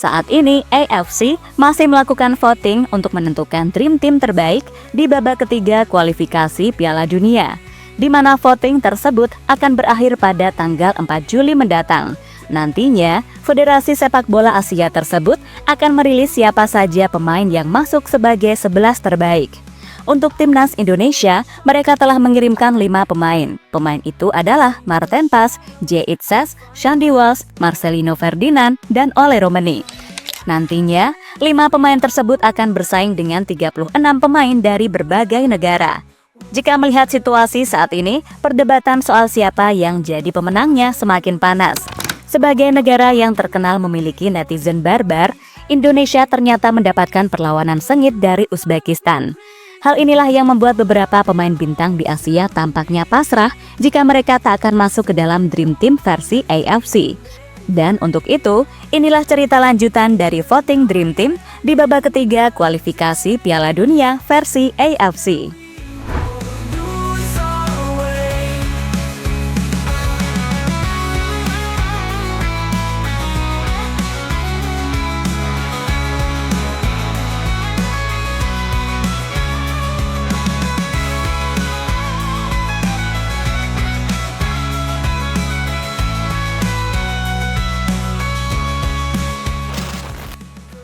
Saat ini AFC masih melakukan voting untuk menentukan Dream Team terbaik di babak ketiga kualifikasi Piala Dunia, di mana voting tersebut akan berakhir pada tanggal 4 Juli mendatang. Nantinya, Federasi Sepak Bola Asia tersebut akan merilis siapa saja pemain yang masuk sebagai 11 terbaik. Untuk Timnas Indonesia, mereka telah mengirimkan 5 pemain. Pemain itu adalah Maarten Pas, J. Itzes, Shandy Walsh, Marcelino Ferdinand, dan Ole Romani. Nantinya, 5 pemain tersebut akan bersaing dengan 36 pemain dari berbagai negara. Jika melihat situasi saat ini, perdebatan soal siapa yang jadi pemenangnya semakin panas. Sebagai negara yang terkenal memiliki netizen barbar, Indonesia ternyata mendapatkan perlawanan sengit dari Uzbekistan. Hal inilah yang membuat beberapa pemain bintang di Asia tampaknya pasrah jika mereka tak akan masuk ke dalam Dream Team versi AFC. Dan untuk itu, inilah cerita lanjutan dari voting Dream Team di babak ketiga kualifikasi Piala Dunia versi AFC.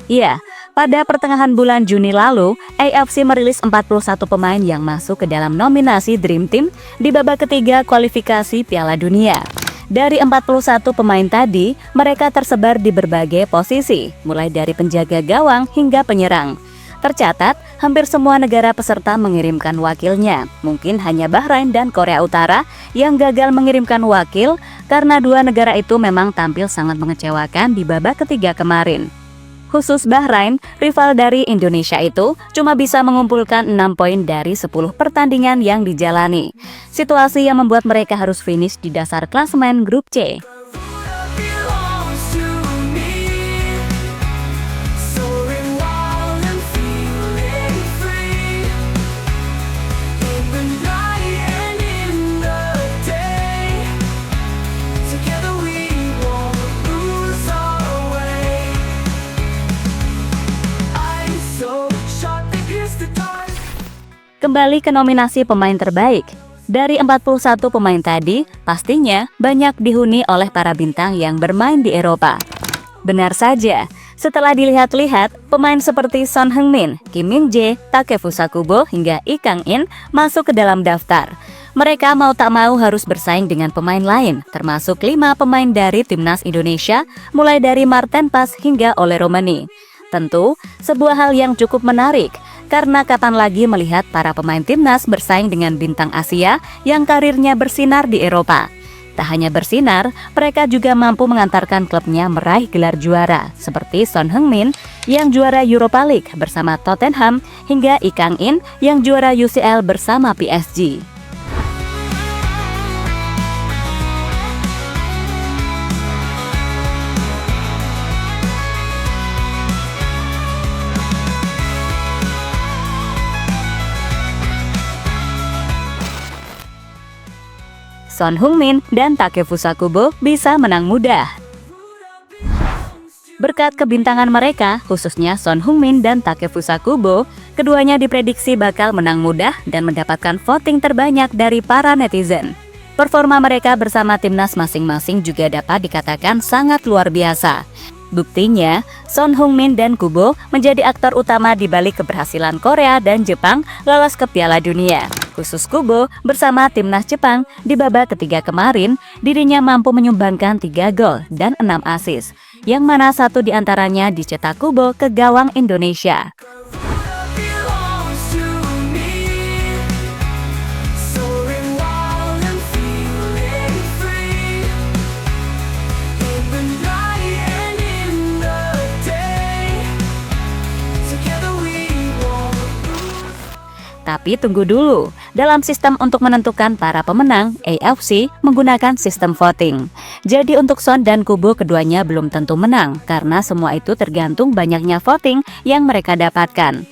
Ya, pada pertengahan bulan Juni lalu, AFC merilis 41 pemain yang masuk ke dalam nominasi Dream Team di babak ketiga kualifikasi Piala Dunia. Dari 41 pemain tadi, mereka tersebar di berbagai posisi, mulai dari penjaga gawang hingga penyerang. Tercatat, hampir semua negara peserta mengirimkan wakilnya. Mungkin hanya Bahrain dan Korea Utara yang gagal mengirimkan wakil karena dua negara itu memang tampil sangat mengecewakan di babak ketiga kemarin. Khusus Bahrain, rival dari Indonesia itu cuma bisa mengumpulkan 6 poin dari 10 pertandingan yang dijalani. Situasi yang membuat mereka harus finish di dasar klasemen grup C. Kembali ke nominasi pemain terbaik. Dari 41 pemain tadi, pastinya banyak dihuni oleh para bintang yang bermain di Eropa. Benar saja, setelah dilihat-lihat, pemain seperti Son Heung-min, Kim Min-jae, Takefusa Kubo, hingga Lee Kang-in masuk ke dalam daftar. Mereka mau tak mau harus bersaing dengan pemain lain, termasuk 5 pemain dari Timnas Indonesia, mulai dari Maarten Pas hingga Ole Romani. Tentu, sebuah hal yang cukup menarik, karena kapan lagi melihat para pemain timnas bersaing dengan bintang Asia yang karirnya bersinar di Eropa. Tak hanya bersinar, mereka juga mampu mengantarkan klubnya meraih gelar juara, seperti Son Heung-min yang juara Europa League bersama Tottenham, hingga Lee Kang-in yang juara UCL bersama PSG. Son Heung-min dan Takefusa Kubo bisa menang mudah. Berkat kebintangan mereka, khususnya Son Heung-min dan Takefusa Kubo, keduanya diprediksi bakal menang mudah dan mendapatkan voting terbanyak dari para netizen. Performa mereka bersama timnas masing-masing juga dapat dikatakan sangat luar biasa. Buktinya, Son Heung-min dan Kubo menjadi aktor utama di balik keberhasilan Korea dan Jepang lolos ke Piala Dunia. Khusus Kubo bersama timnas Jepang di babak ketiga kemarin, dirinya mampu menyumbangkan 3 gol dan 6 assist, yang mana satu diantaranya dicetak Kubo ke gawang Indonesia. Tapi tunggu dulu, dalam sistem untuk menentukan para pemenang, AFC menggunakan sistem voting. Jadi untuk Son dan Kubo keduanya belum tentu menang, karena semua itu tergantung banyaknya voting yang mereka dapatkan.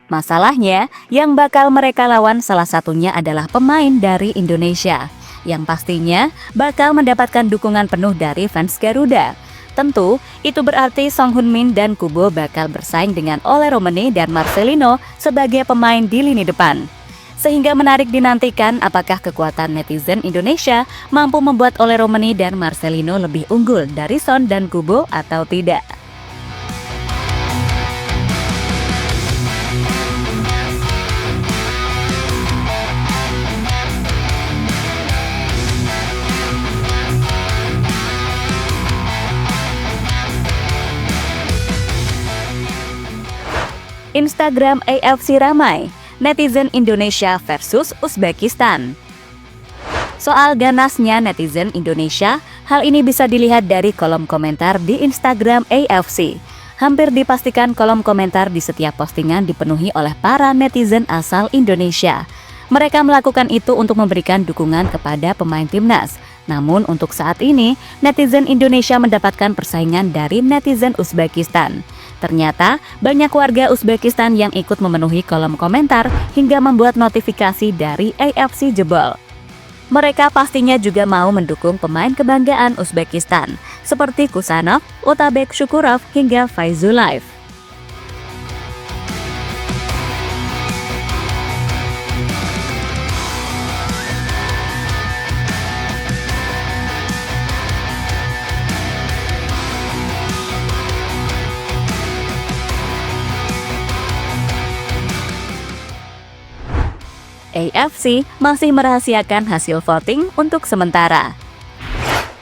Masalahnya, yang bakal mereka lawan salah satunya adalah pemain dari Indonesia, yang pastinya bakal mendapatkan dukungan penuh dari fans Garuda. Tentu, itu berarti Son Heung-min dan Kubo bakal bersaing dengan Ole Romeni dan Marcelino sebagai pemain di lini depan. Sehingga menarik dinantikan apakah kekuatan netizen Indonesia mampu membuat Ole Romeni dan Marcelino lebih unggul dari Son dan Kubo atau tidak. Instagram AFC ramai, netizen Indonesia versus Uzbekistan. Soal ganasnya netizen Indonesia, hal ini bisa dilihat dari kolom komentar di Instagram AFC. Hampir dipastikan kolom komentar di setiap postingan dipenuhi oleh para netizen asal Indonesia. Mereka melakukan itu untuk memberikan dukungan kepada pemain timnas. Namun untuk saat ini, netizen Indonesia mendapatkan persaingan dari netizen Uzbekistan. Ternyata, banyak warga Uzbekistan yang ikut memenuhi kolom komentar hingga membuat notifikasi dari AFC jebol. Mereka pastinya juga mau mendukung pemain kebanggaan Uzbekistan, seperti Kusanov, Otabek Shukurov, hingga Faizullaev. AFC masih merahasiakan hasil voting untuk sementara.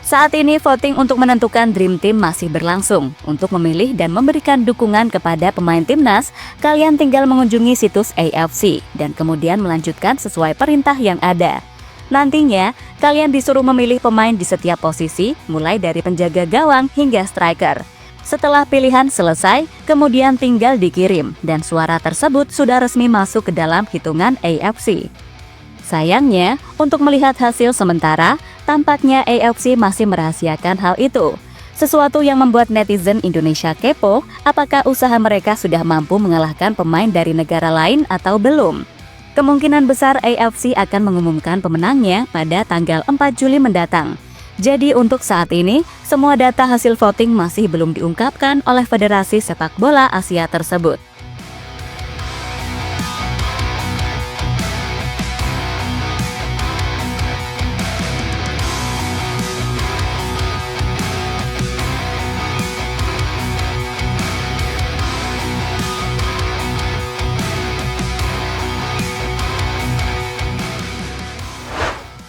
Saat ini voting untuk menentukan Dream Team masih berlangsung. Untuk memilih dan memberikan dukungan kepada pemain timnas, kalian tinggal mengunjungi situs AFC dan kemudian melanjutkan sesuai perintah yang ada. Nantinya, kalian disuruh memilih pemain di setiap posisi, mulai dari penjaga gawang hingga striker. Setelah pilihan selesai, kemudian tinggal dikirim, dan suara tersebut sudah resmi masuk ke dalam hitungan AFC. Sayangnya, untuk melihat hasil sementara, tampaknya AFC masih merahasiakan hal itu. Sesuatu yang membuat netizen Indonesia kepo, apakah usaha mereka sudah mampu mengalahkan pemain dari negara lain atau belum. Kemungkinan besar AFC akan mengumumkan pemenangnya pada tanggal 4 Juli mendatang. Jadi untuk saat ini, semua data hasil voting masih belum diungkapkan oleh Federasi Sepak Bola Asia tersebut.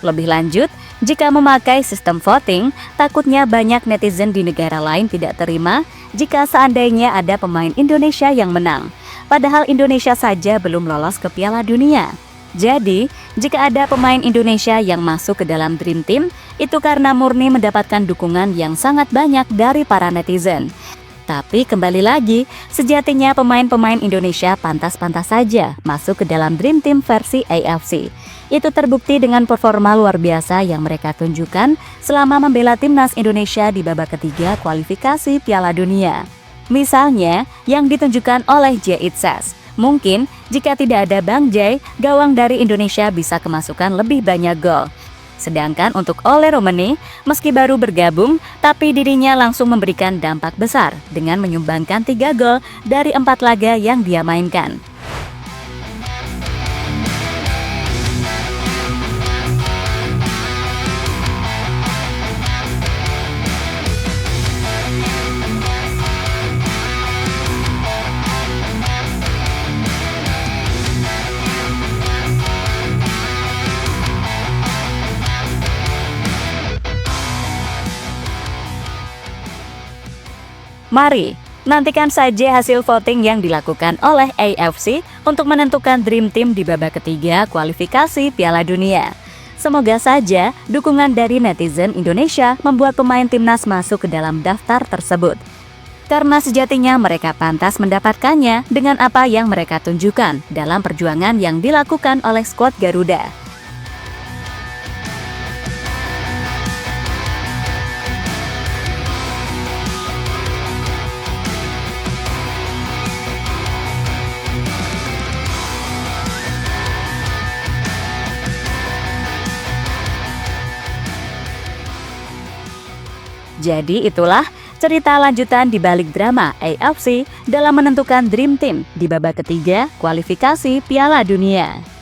Lebih lanjut, jika memakai sistem voting, takutnya banyak netizen di negara lain tidak terima jika seandainya ada pemain Indonesia yang menang. Padahal Indonesia saja belum lolos ke Piala Dunia. Jadi, jika ada pemain Indonesia yang masuk ke dalam Dream Team, itu karena murni mendapatkan dukungan yang sangat banyak dari para netizen. Tapi kembali lagi, sejatinya pemain-pemain Indonesia pantas-pantas saja masuk ke dalam Dream Team versi AFC. Itu terbukti dengan performa luar biasa yang mereka tunjukkan selama membela timnas Indonesia di babak ketiga kualifikasi Piala Dunia. Misalnya, yang ditunjukkan oleh J. Itzes. Mungkin, jika tidak ada Bang J, gawang dari Indonesia bisa kemasukan lebih banyak gol. Sedangkan untuk Ole Romeni, meski baru bergabung, tapi dirinya langsung memberikan dampak besar dengan menyumbangkan 3 gol dari 4 laga yang dia mainkan. Mari, nantikan saja hasil voting yang dilakukan oleh AFC untuk menentukan Dream Team di babak ketiga kualifikasi Piala Dunia. Semoga saja dukungan dari netizen Indonesia membuat pemain timnas masuk ke dalam daftar tersebut. Karena sejatinya mereka pantas mendapatkannya dengan apa yang mereka tunjukkan dalam perjuangan yang dilakukan oleh skuad Garuda. Jadi itulah cerita lanjutan di balik drama AFC dalam menentukan Dream Team di babak ketiga kualifikasi Piala Dunia.